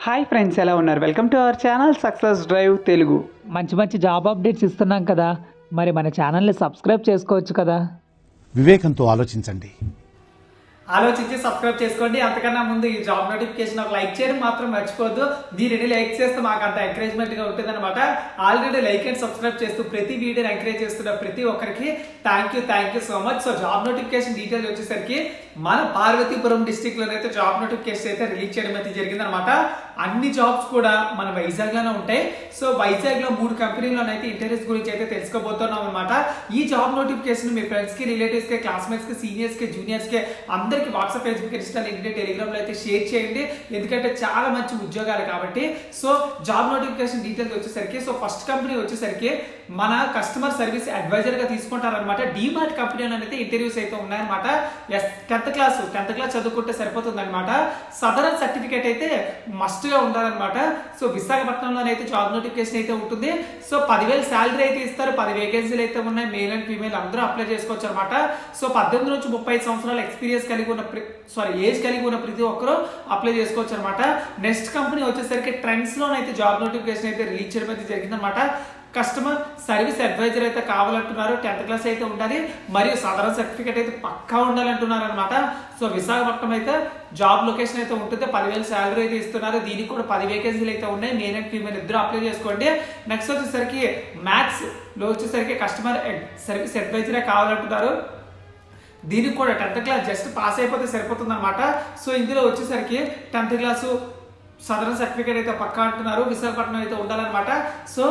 Hi friends, ఎలా ఉన్నారు? Welcome to our channel success drive Telugu. మంచి మంచి జాబ్ అప్డేట్స్ ఇస్తున్నాం కదా, మరి మన ఛానల్ని సబ్స్క్రైబ్ చేసుకోవచ్చు కదా. వివేకంతో ఆలోచించండి. ఆలోచించి సబ్స్క్రైబ్ చేసుకోండి. అంతకన్నా ముందు ఈ జాబ్ నోటిఫికేషన్ ఒక లైక్ చేయడం మాత్రం మర్చిపోద్దు. దీనిని లైక్ చేస్తే మాకు అంత ఎంకరేజ్మెంట్ గా ఉంటుంది అనమాట. ఆల్రెడీ లైక్ అండ్ సబ్స్క్రైబ్ చేస్తూ ప్రతి వీడియోని ఎంకరేజ్ చేస్తున్న ప్రతి ఒక్కరికి thank you so much. So job notification details వచ్చేసరికి మన పార్వతీపురం డిస్ట్రిక్ట్ లోనైతే జాబ్ నోటిఫికేషన్ అయితే రిలీజ్ చేయడం అయితే జరిగింది అనమాట. అన్ని జాబ్స్ కూడా మన వైజాగ్ లోనే ఉంటాయి. సో వైజాగ్ లో 3 కంపెనీలోనైతే ఇంటర్వ్యూస్ గురించి అయితే తెలుసుకోబోతున్నాం అనమాట. ఈ జాబ్ నోటిఫికేషన్ మీ ఫ్రెండ్స్ కి, రిలేటివ్స్ కి, క్లాస్మేట్స్ కి, సీనియర్స్ కి, జూనియర్స్ కి అందరికి WhatsApp, Facebook, Insta, LinkedIn, Telegram లో అయితే షేర్ చేయండి. ఎందుకంటే చాలా మంచి ఉద్యోగాలు కాబట్టి. సో జాబ్ నోటిఫికేషన్ డీటెయిల్స్ వచ్చేసరికి ఫస్ట్ కంపెనీ వచ్చేసరికి మన కస్టమర్ సర్వీస్ అడ్వైజర్ గా తీసుకుంటారనమాట. డిమార్ట్ కంపెనీలో అయితే ఇంటర్వ్యూస్ అయితే ఉన్నాయన్నమాట. 10th క్లాస్ చదువుకుంటే సరిపోతుంది అనమాట. సదరన్ సర్టిఫికేట్ అయితే మస్ట్ గా ఉండాలన్నమాట. సో విశాఖపట్నంలోనైతే జాబ్ నోటిఫికేషన్ అయితే ఉంటుంది. సో 10,000 శాలరీ అయితే ఇస్తారు. 10 వేకెన్సీలు అయితే ఉన్నాయి. మేల్ అండ్ ఫీమేల్ అందరూ అప్లై చేసుకోవచ్చు అనమాట. సో 18 నుంచి 35 సంవత్సరాల ఎక్స్పీరియన్స్ కలిగి ఉన్న ఏజ్ కలిగి ఉన్న ప్రతి ఒక్కరు అప్లై చేసుకోవచ్చు అనమాట. నెక్స్ట్ కంపెనీ వచ్చేసరికి ట్రెండ్స్ లోనైతే జాబ్ నోటిఫికేషన్ అయితే రిలీజ్ చేయడం అయితే జరిగిందనమాట. కస్టమర్ సర్వీస్ అడ్వైజర్ అయితే కావాలంటున్నారు. 10th క్లాస్ అయితే ఉండాలి, మరియు సాధారణ సర్టిఫికేట్ అయితే పక్కా ఉండాలంటున్నారు అనమాట. సో విశాఖపట్నం అయితే జాబ్ లొకేషన్ అయితే ఉంటుంది. 10,000 శాలరీ అయితే ఇస్తున్నారు. దీనికి కూడా 10 వేకెన్సీలు అయితే ఉన్నాయి. మేల్ అండ్ ఫీమేల్ ఇద్దరు అప్లై చేసుకోండి. నెక్స్ట్ వచ్చేసరికి మ్యాథ్స్ లో వచ్చేసరికి కస్టమర్ సర్వీస్ అడ్వైజరే కావాలంటున్నారు. దీనికి కూడా 10th క్లాస్ జస్ట్ పాస్ అయిపోతే సరిపోతుంది అనమాట. సో ఇందులో వచ్చేసరికి 10th క్లాసు సాధారణ సర్టిఫికేట్ అయితే పక్కా అంటున్నారు. విశాఖపట్నం అయితే ఉండాలన్నమాట. సో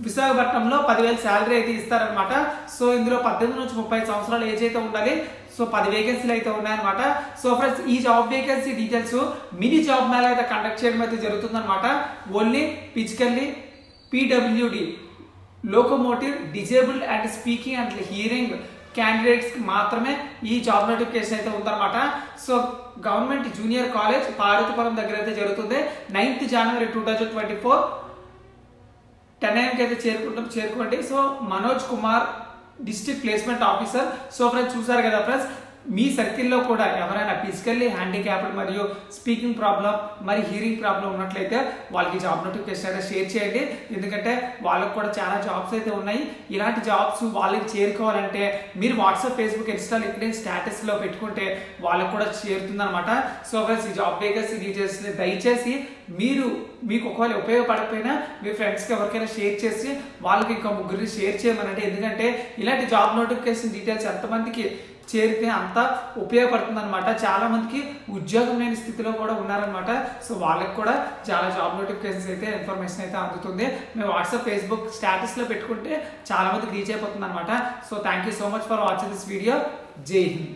విశాఖపట్నంలో 10,000 శాలరీ అయితే ఇస్తారనమాట. సో ఇందులో 18 నుంచి 30 సంవత్సరాల ఏజ్ అయితే ఉండాలి. సో 10 వేకెన్సీలు అయితే ఉన్నాయన్నమాట. సో ఫ్రెండ్స్, ఈ job vacancy details mini job mela అయితే కండక్ట్ చేయడం అయితే జరుగుతుంది అనమాట. Only physically PWD locomotive disabled and speaking and hearing candidates కి మాత్రమే ఈ జాబ్ నోటిఫికేషన్ అయితే ఉందన్నమాట. So government junior college Parvathipuram దగ్గర అయితే జరుగుతుంది. 9th జనవరి 2024 10 AM అయితే చేరుకోండి. So Manoj Kumar district placement officer. So friends, చూసారు కదా ఫ్రెండ్స్, మీ సర్కిల్లో కూడా ఎవరైనా ఫిజికల్లీ హ్యాండిక్యాప్డ్ మరియు స్పీకింగ్ ప్రాబ్లం మరి హియరింగ్ ప్రాబ్లం ఉన్నట్లయితే వాళ్ళకి జాబ్ నోటిఫికేషన్ అయితే షేర్ చేయండి. ఎందుకంటే వాళ్ళకి కూడా చాలా జాబ్స్ అయితే ఉన్నాయి. ఇలాంటి జాబ్స్ వాళ్ళకి చేరుకోవాలంటే మీరు WhatsApp, Facebook, Insta, LinkedIn status లో పెట్టుకుంటే వాళ్ళకి కూడా చేరుతుంది అనమాట. సో ఫ్రెండ్స్, ఈ జాబ్ వేకెన్సీ డీటెయిల్స్ దయచేసి మీకు ఒకవేళ ఉపయోగపడకపోయినా మీ ఫ్రెండ్స్కి ఎవరికైనా షేర్ చేసి వాళ్ళకి ఇంకా ముగ్గురిని షేర్ చేయమనండి. ఎందుకంటే ఇలాంటి జాబ్ నోటిఫికేషన్ డీటెయిల్స్ ఎంతమందికి చేరితే అంత ఉపయోగపడుతుంది అనమాట. చాలా మందికి ఉద్యోగం లేని స్థితిలో కూడా ఉన్నారనమాట. సో వాళ్ళకి కూడా చాలా జాబ్ నోటిఫికేషన్స్ అయితే ఇన్ఫర్మేషన్ అయితే అందుతుంది. మేము వాట్సాప్, ఫేస్బుక్ స్టేటస్ లో పెట్టుకుంటే చాలా మందికి రీచ్ అయిపోతుంది అనమాట. So thank you so much for watching this video. జై హింద్.